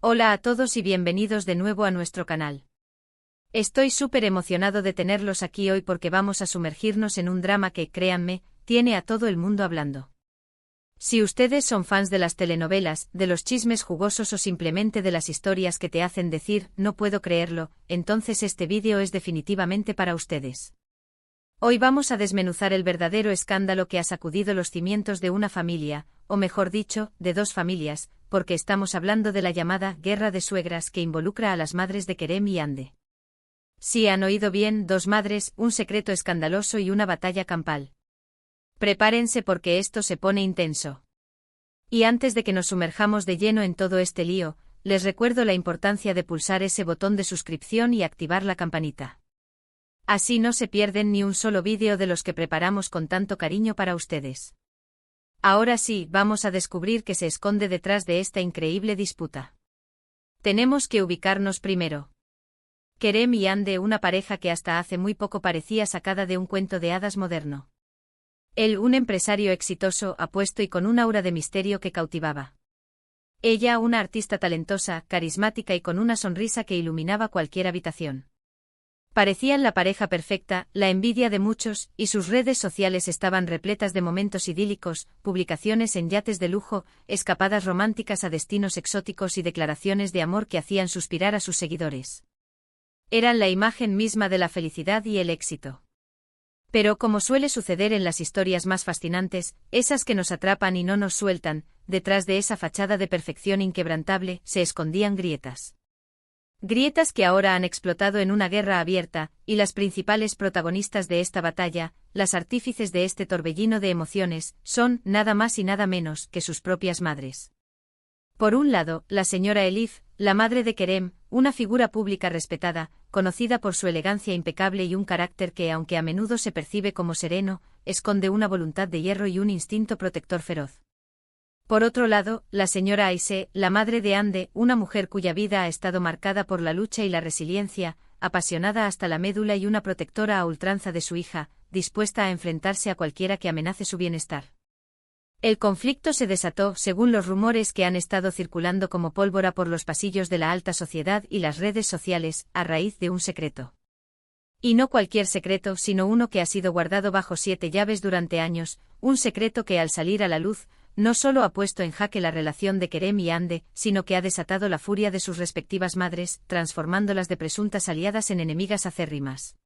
Hola a todos y bienvenidos de nuevo a nuestro canal. Estoy súper emocionado de tenerlos aquí hoy porque vamos a sumergirnos en un drama que, créanme, tiene a todo el mundo hablando. Si ustedes son fans de las telenovelas, de los chismes jugosos o simplemente de las historias que te hacen decir, no puedo creerlo, entonces este vídeo es definitivamente para ustedes. Hoy vamos a desmenuzar el verdadero escándalo que ha sacudido los cimientos de una familia, o mejor dicho, de dos familias, porque estamos hablando de la llamada guerra de suegras que involucra a las madres de Kerem y Hande. Sí han oído bien, dos madres, un secreto escandaloso y una batalla campal. Prepárense porque esto se pone intenso. Y antes de que nos sumerjamos de lleno en todo este lío, les recuerdo la importancia de pulsar ese botón de suscripción y activar la campanita. Así no se pierden ni un solo vídeo de los que preparamos con tanto cariño para ustedes. Ahora sí, vamos a descubrir qué se esconde detrás de esta increíble disputa. Tenemos que ubicarnos primero. Kerem y Hande, una pareja que hasta hace muy poco parecía sacada de un cuento de hadas moderno. Él, un empresario exitoso, apuesto y con un aura de misterio que cautivaba. Ella, una artista talentosa, carismática y con una sonrisa que iluminaba cualquier habitación. Parecían la pareja perfecta, la envidia de muchos, y sus redes sociales estaban repletas de momentos idílicos, publicaciones en yates de lujo, escapadas románticas a destinos exóticos y declaraciones de amor que hacían suspirar a sus seguidores. Eran la imagen misma de la felicidad y el éxito. Pero como suele suceder en las historias más fascinantes, esas que nos atrapan y no nos sueltan, detrás de esa fachada de perfección inquebrantable, se escondían grietas. Grietas que ahora han explotado en una guerra abierta, y las principales protagonistas de esta batalla, las artífices de este torbellino de emociones, son, nada más y nada menos, que sus propias madres. Por un lado, la señora Elif, la madre de Kerem, una figura pública respetada, conocida por su elegancia impecable y un carácter que, aunque a menudo se percibe como sereno, esconde una voluntad de hierro y un instinto protector feroz. Por otro lado, la señora Aisé, la madre de Hande, una mujer cuya vida ha estado marcada por la lucha y la resiliencia, apasionada hasta la médula y una protectora a ultranza de su hija, dispuesta a enfrentarse a cualquiera que amenace su bienestar. El conflicto se desató, según los rumores que han estado circulando como pólvora por los pasillos de la alta sociedad y las redes sociales, a raíz de un secreto. Y no cualquier secreto, sino uno que ha sido guardado bajo 7 llaves durante años, un secreto que al salir a la luz, no solo ha puesto en jaque la relación de Kerem y Hande, sino que ha desatado la furia de sus respectivas madres, transformándolas de presuntas aliadas en enemigas acérrimas.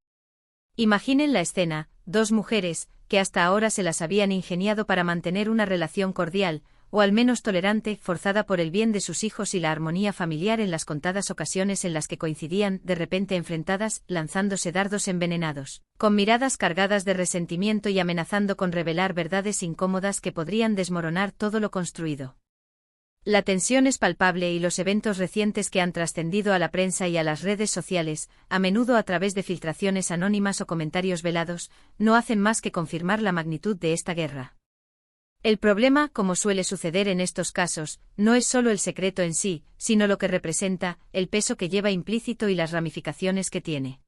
Imaginen la escena, dos mujeres, que hasta ahora se las habían ingeniado para mantener una relación cordial, o al menos tolerante, forzada por el bien de sus hijos y la armonía familiar en las contadas ocasiones en las que coincidían, de repente enfrentadas, lanzándose dardos envenenados, con miradas cargadas de resentimiento y amenazando con revelar verdades incómodas que podrían desmoronar todo lo construido. La tensión es palpable y los eventos recientes que han trascendido a la prensa y a las redes sociales, a menudo a través de filtraciones anónimas o comentarios velados, no hacen más que confirmar la magnitud de esta guerra. El problema, como suele suceder en estos casos, no es solo el secreto en sí, sino lo que representa, el peso que lleva implícito y las ramificaciones que tiene.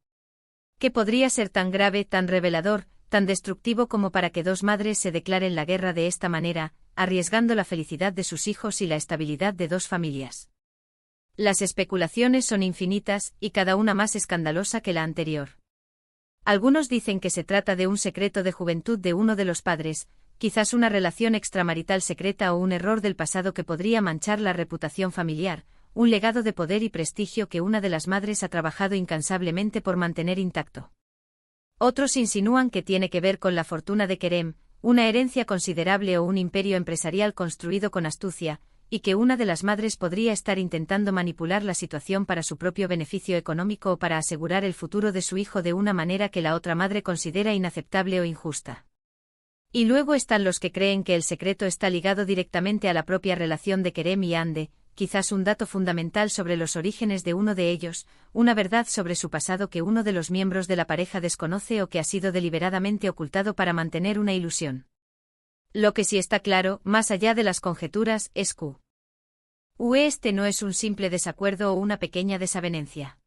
¿Qué podría ser tan grave, tan revelador, tan destructivo como para que dos madres se declaren la guerra de esta manera, arriesgando la felicidad de sus hijos y la estabilidad de dos familias? Las especulaciones son infinitas, y cada una más escandalosa que la anterior. Algunos dicen que se trata de un secreto de juventud de uno de los padres, quizás una relación extramarital secreta o un error del pasado que podría manchar la reputación familiar, un legado de poder y prestigio que una de las madres ha trabajado incansablemente por mantener intacto. Otros insinúan que tiene que ver con la fortuna de Kerem, una herencia considerable o un imperio empresarial construido con astucia, y que una de las madres podría estar intentando manipular la situación para su propio beneficio económico o para asegurar el futuro de su hijo de una manera que la otra madre considera inaceptable o injusta. Y luego están los que creen que el secreto está ligado directamente a la propia relación de Kerem y Hande, quizás un dato fundamental sobre los orígenes de uno de ellos, una verdad sobre su pasado que uno de los miembros de la pareja desconoce o que ha sido deliberadamente ocultado para mantener una ilusión. Lo que sí está claro, más allá de las conjeturas, es que este no es un simple desacuerdo o una pequeña desavenencia.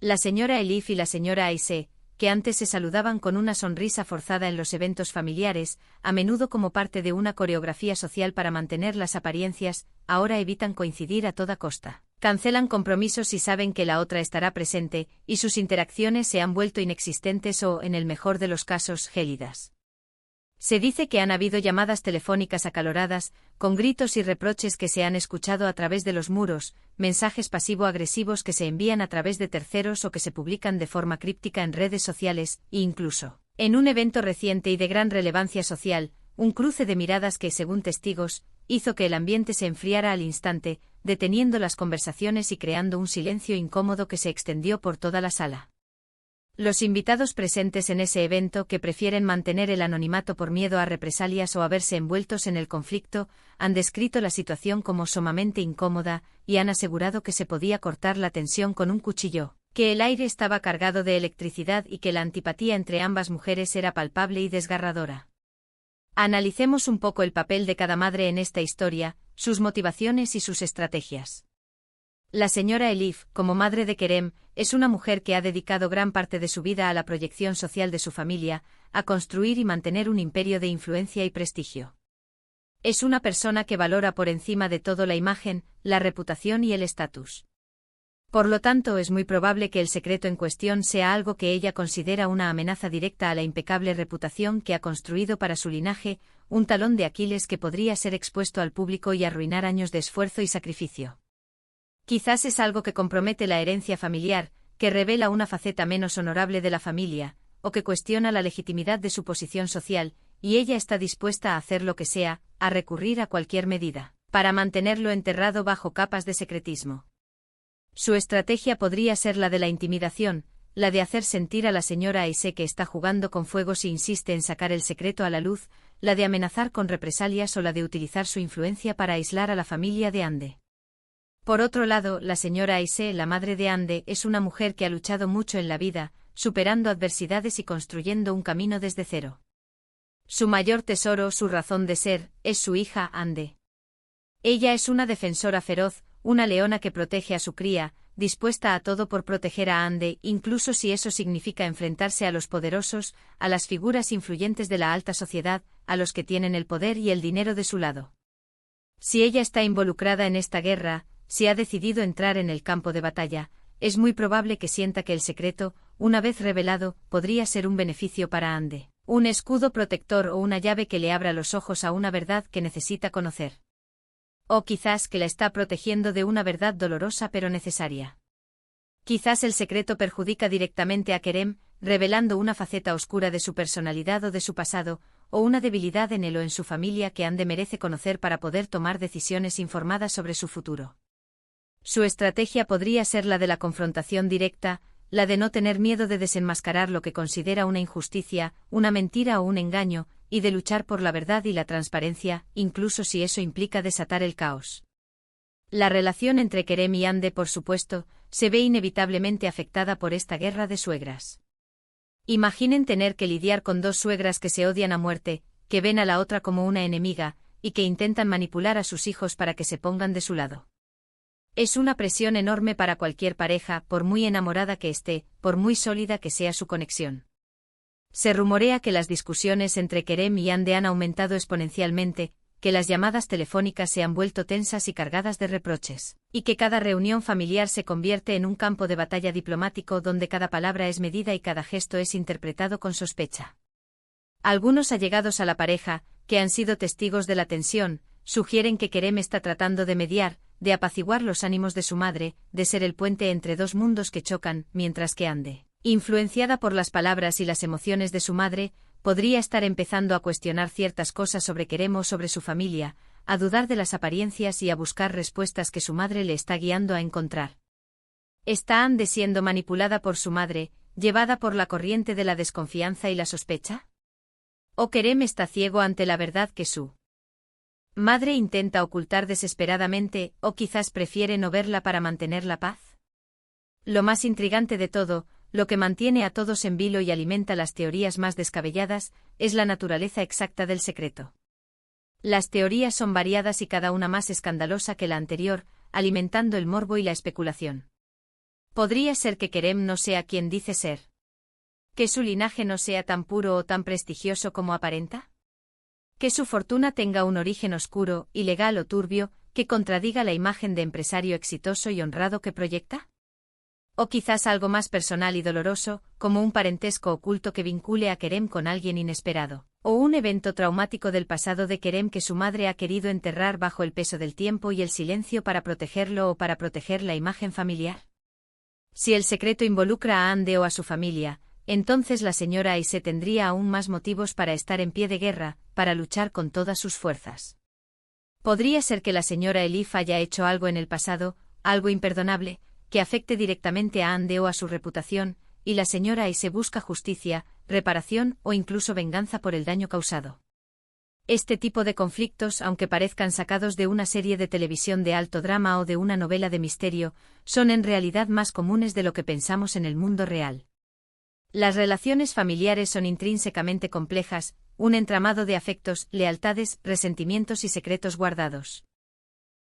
La señora Elif y la señora Aisé, que antes se saludaban con una sonrisa forzada en los eventos familiares, a menudo como parte de una coreografía social para mantener las apariencias, ahora evitan coincidir a toda costa. Cancelan compromisos si saben que la otra estará presente, y sus interacciones se han vuelto inexistentes o, en el mejor de los casos, gélidas. Se dice que han habido llamadas telefónicas acaloradas, con gritos y reproches que se han escuchado a través de los muros, mensajes pasivo-agresivos que se envían a través de terceros o que se publican de forma críptica en redes sociales, e incluso, en un evento reciente y de gran relevancia social, un cruce de miradas que, según testigos, hizo que el ambiente se enfriara al instante, deteniendo las conversaciones y creando un silencio incómodo que se extendió por toda la sala. Los invitados presentes en ese evento, que prefieren mantener el anonimato por miedo a represalias o a verse envueltos en el conflicto, han descrito la situación como sumamente incómoda y han asegurado que se podía cortar la tensión con un cuchillo, que el aire estaba cargado de electricidad y que la antipatía entre ambas mujeres era palpable y desgarradora. Analicemos un poco el papel de cada madre en esta historia, sus motivaciones y sus estrategias. La señora Elif, como madre de Kerem, es una mujer que ha dedicado gran parte de su vida a la proyección social de su familia, a construir y mantener un imperio de influencia y prestigio. Es una persona que valora por encima de todo la imagen, la reputación y el estatus. Por lo tanto, es muy probable que el secreto en cuestión sea algo que ella considera una amenaza directa a la impecable reputación que ha construido para su linaje, un talón de Aquiles que podría ser expuesto al público y arruinar años de esfuerzo y sacrificio. Quizás es algo que compromete la herencia familiar, que revela una faceta menos honorable de la familia, o que cuestiona la legitimidad de su posición social, y ella está dispuesta a hacer lo que sea, a recurrir a cualquier medida, para mantenerlo enterrado bajo capas de secretismo. Su estrategia podría ser la de la intimidación, la de hacer sentir a la señora Aisé que está jugando con fuego si insiste en sacar el secreto a la luz, la de amenazar con represalias o la de utilizar su influencia para aislar a la familia de Ande. Por otro lado, la señora Aisé, la madre de Ande, es una mujer que ha luchado mucho en la vida, superando adversidades y construyendo un camino desde cero. Su mayor tesoro, su razón de ser, es su hija Ande. Ella es una defensora feroz, una leona que protege a su cría, dispuesta a todo por proteger a Ande, incluso si eso significa enfrentarse a los poderosos, a las figuras influyentes de la alta sociedad, a los que tienen el poder y el dinero de su lado. Si ella está involucrada en esta guerra, si ha decidido entrar en el campo de batalla, es muy probable que sienta que el secreto, una vez revelado, podría ser un beneficio para Ande, un escudo protector o una llave que le abra los ojos a una verdad que necesita conocer. O quizás que la está protegiendo de una verdad dolorosa pero necesaria. Quizás el secreto perjudica directamente a Kerem, revelando una faceta oscura de su personalidad o de su pasado, o una debilidad en él o en su familia que Ande merece conocer para poder tomar decisiones informadas sobre su futuro. Su estrategia podría ser la de la confrontación directa, la de no tener miedo de desenmascarar lo que considera una injusticia, una mentira o un engaño, y de luchar por la verdad y la transparencia, incluso si eso implica desatar el caos. La relación entre Kerem y Ande, por supuesto, se ve inevitablemente afectada por esta guerra de suegras. Imaginen tener que lidiar con dos suegras que se odian a muerte, que ven a la otra como una enemiga, y que intentan manipular a sus hijos para que se pongan de su lado. Es una presión enorme para cualquier pareja, por muy enamorada que esté, por muy sólida que sea su conexión. Se rumorea que las discusiones entre Kerem y Ande han aumentado exponencialmente, que las llamadas telefónicas se han vuelto tensas y cargadas de reproches, y que cada reunión familiar se convierte en un campo de batalla diplomático donde cada palabra es medida y cada gesto es interpretado con sospecha. Algunos allegados a la pareja, que han sido testigos de la tensión, sugieren que Kerem está tratando de mediar, de apaciguar los ánimos de su madre, de ser el puente entre dos mundos que chocan, mientras que Ande, influenciada por las palabras y las emociones de su madre, podría estar empezando a cuestionar ciertas cosas sobre Kerem o sobre su familia, a dudar de las apariencias y a buscar respuestas que su madre le está guiando a encontrar. ¿Está Ande siendo manipulada por su madre, llevada por la corriente de la desconfianza y la sospecha? ¿O Kerem está ciego ante la verdad que su madre intenta ocultar desesperadamente, o quizás prefiere no verla para mantener la paz? Lo más intrigante de todo, lo que mantiene a todos en vilo y alimenta las teorías más descabelladas, es la naturaleza exacta del secreto. Las teorías son variadas y cada una más escandalosa que la anterior, alimentando el morbo y la especulación. ¿Podría ser que Kerem no sea quien dice ser? ¿Que su linaje no sea tan puro o tan prestigioso como aparenta? ¿Que su fortuna tenga un origen oscuro, ilegal o turbio, que contradiga la imagen de empresario exitoso y honrado que proyecta? O quizás algo más personal y doloroso, como un parentesco oculto que vincule a Kerem con alguien inesperado, o un evento traumático del pasado de Kerem que su madre ha querido enterrar bajo el peso del tiempo y el silencio para protegerlo o para proteger la imagen familiar. Si el secreto involucra a Ande o a su familia, entonces la señora Aise tendría aún más motivos para estar en pie de guerra, para luchar con todas sus fuerzas. Podría ser que la señora Elif haya hecho algo en el pasado, algo imperdonable, que afecte directamente a Ande o a su reputación, y la señora Aise busca justicia, reparación o incluso venganza por el daño causado. Este tipo de conflictos, aunque parezcan sacados de una serie de televisión de alto drama o de una novela de misterio, son en realidad más comunes de lo que pensamos en el mundo real. Las relaciones familiares son intrínsecamente complejas, un entramado de afectos, lealtades, resentimientos y secretos guardados.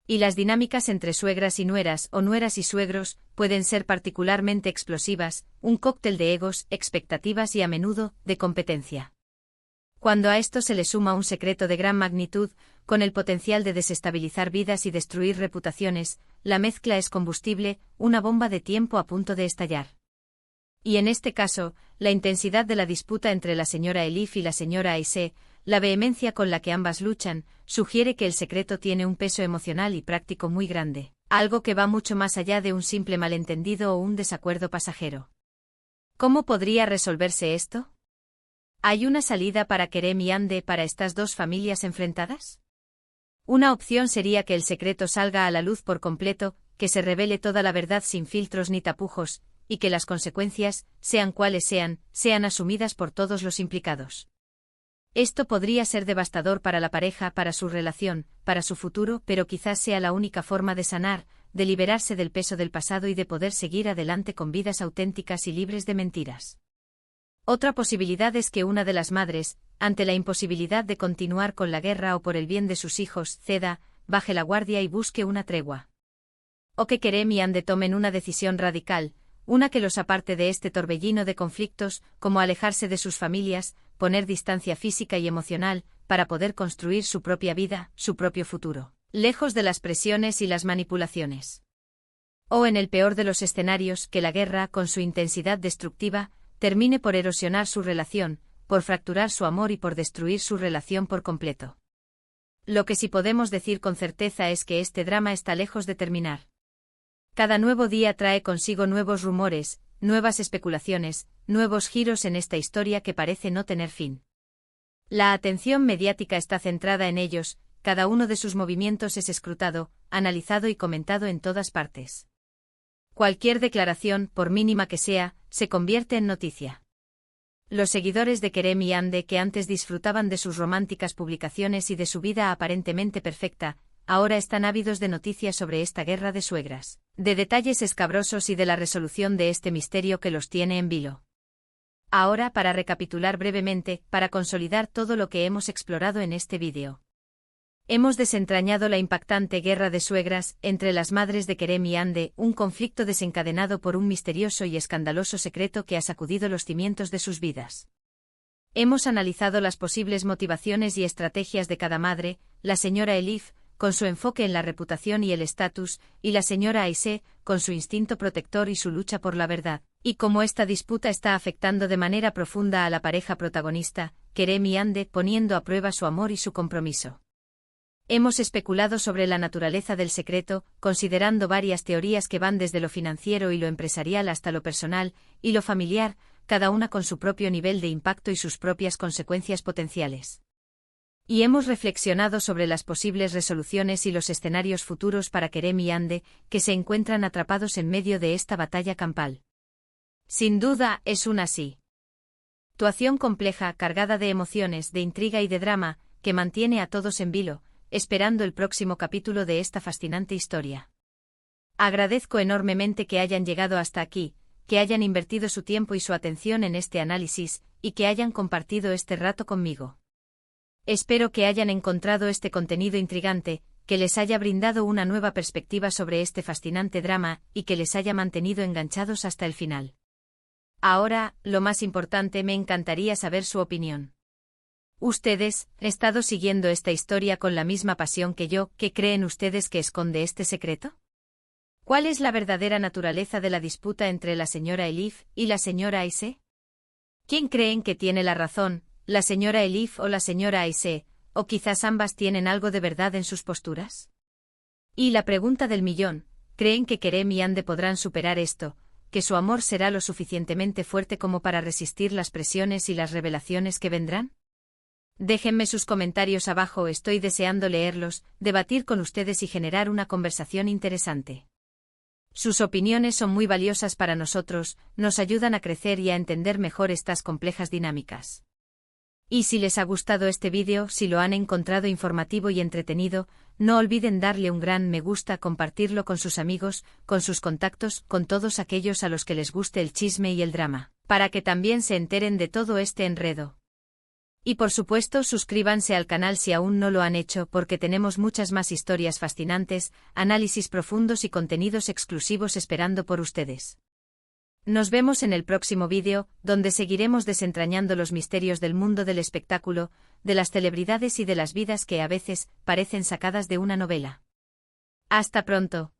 Y las dinámicas entre suegras y nueras o nueras y suegros pueden ser particularmente explosivas, un cóctel de egos, expectativas y a menudo, de competencia. Cuando a esto se le suma un secreto de gran magnitud, con el potencial de desestabilizar vidas y destruir reputaciones, la mezcla es combustible, una bomba de tiempo a punto de estallar. Y en este caso, la intensidad de la disputa entre la señora Elif y la señora Aise, la vehemencia con la que ambas luchan, sugiere que el secreto tiene un peso emocional y práctico muy grande, algo que va mucho más allá de un simple malentendido o un desacuerdo pasajero. ¿Cómo podría resolverse esto? ¿Hay una salida para Kerem y Ande para estas dos familias enfrentadas? Una opción sería que el secreto salga a la luz por completo, que se revele toda la verdad sin filtros ni tapujos, y que las consecuencias, sean cuales sean asumidas por todos los implicados. Esto podría ser devastador para la pareja, para su relación, para su futuro, pero quizás sea la única forma de sanar, de liberarse del peso del pasado y de poder seguir adelante con vidas auténticas y libres de mentiras. Otra posibilidad es que una de las madres, ante la imposibilidad de continuar con la guerra o por el bien de sus hijos, ceda, baje la guardia y busque una tregua. O que Kerem y Ande tomen una decisión radical, una que los aparte de este torbellino de conflictos, como alejarse de sus familias, poner distancia física y emocional, para poder construir su propia vida, su propio futuro, lejos de las presiones y las manipulaciones. O en el peor de los escenarios, que la guerra, con su intensidad destructiva, termine por erosionar su relación, por fracturar su amor y por destruir su relación por completo. Lo que sí podemos decir con certeza es que este drama está lejos de terminar. Cada nuevo día trae consigo nuevos rumores, nuevas especulaciones, nuevos giros en esta historia que parece no tener fin. La atención mediática está centrada en ellos, cada uno de sus movimientos es escrutado, analizado y comentado en todas partes. Cualquier declaración, por mínima que sea, se convierte en noticia. Los seguidores de Kerem y Ande, que antes disfrutaban de sus románticas publicaciones y de su vida aparentemente perfecta, ahora están ávidos de noticias sobre esta guerra de suegras, de detalles escabrosos y de la resolución de este misterio que los tiene en vilo. Ahora, para recapitular brevemente, para consolidar todo lo que hemos explorado en este vídeo. Hemos desentrañado la impactante guerra de suegras entre las madres de Kerem y Ande, un conflicto desencadenado por un misterioso y escandaloso secreto que ha sacudido los cimientos de sus vidas. Hemos analizado las posibles motivaciones y estrategias de cada madre, la señora Elif, con su enfoque en la reputación y el estatus, y la señora Aise, con su instinto protector y su lucha por la verdad, y cómo esta disputa está afectando de manera profunda a la pareja protagonista, Kerem y Ande, poniendo a prueba su amor y su compromiso. Hemos especulado sobre la naturaleza del secreto, considerando varias teorías que van desde lo financiero y lo empresarial hasta lo personal y lo familiar, cada una con su propio nivel de impacto y sus propias consecuencias potenciales. Y hemos reflexionado sobre las posibles resoluciones y los escenarios futuros para Kerem y Ande, que se encuentran atrapados en medio de esta batalla campal. Sin duda, es una situación compleja, cargada de emociones, de intriga y de drama, que mantiene a todos en vilo, esperando el próximo capítulo de esta fascinante historia. Agradezco enormemente que hayan llegado hasta aquí, que hayan invertido su tiempo y su atención en este análisis, y que hayan compartido este rato conmigo. Espero que hayan encontrado este contenido intrigante, que les haya brindado una nueva perspectiva sobre este fascinante drama, y que les haya mantenido enganchados hasta el final. Ahora, lo más importante, me encantaría saber su opinión. Ustedes, ¿han estado siguiendo esta historia con la misma pasión que yo? ¿Qué creen ustedes que esconde este secreto? ¿Cuál es la verdadera naturaleza de la disputa entre la señora Elif y la señora Aisee? ¿Quién creen que tiene la razón, la señora Elif o la señora Aisee, o quizás ambas tienen algo de verdad en sus posturas? Y la pregunta del millón, ¿creen que Kerem y Ande podrán superar esto, que su amor será lo suficientemente fuerte como para resistir las presiones y las revelaciones que vendrán? Déjenme sus comentarios abajo, estoy deseando leerlos, debatir con ustedes y generar una conversación interesante. Sus opiniones son muy valiosas para nosotros, nos ayudan a crecer y a entender mejor estas complejas dinámicas. Y si les ha gustado este vídeo, si lo han encontrado informativo y entretenido, no olviden darle un gran me gusta, compartirlo con sus amigos, con sus contactos, con todos aquellos a los que les guste el chisme y el drama, para que también se enteren de todo este enredo. Y por supuesto, suscríbanse al canal si aún no lo han hecho, porque tenemos muchas más historias fascinantes, análisis profundos y contenidos exclusivos esperando por ustedes. Nos vemos en el próximo vídeo, donde seguiremos desentrañando los misterios del mundo del espectáculo, de las celebridades y de las vidas que a veces parecen sacadas de una novela. Hasta pronto.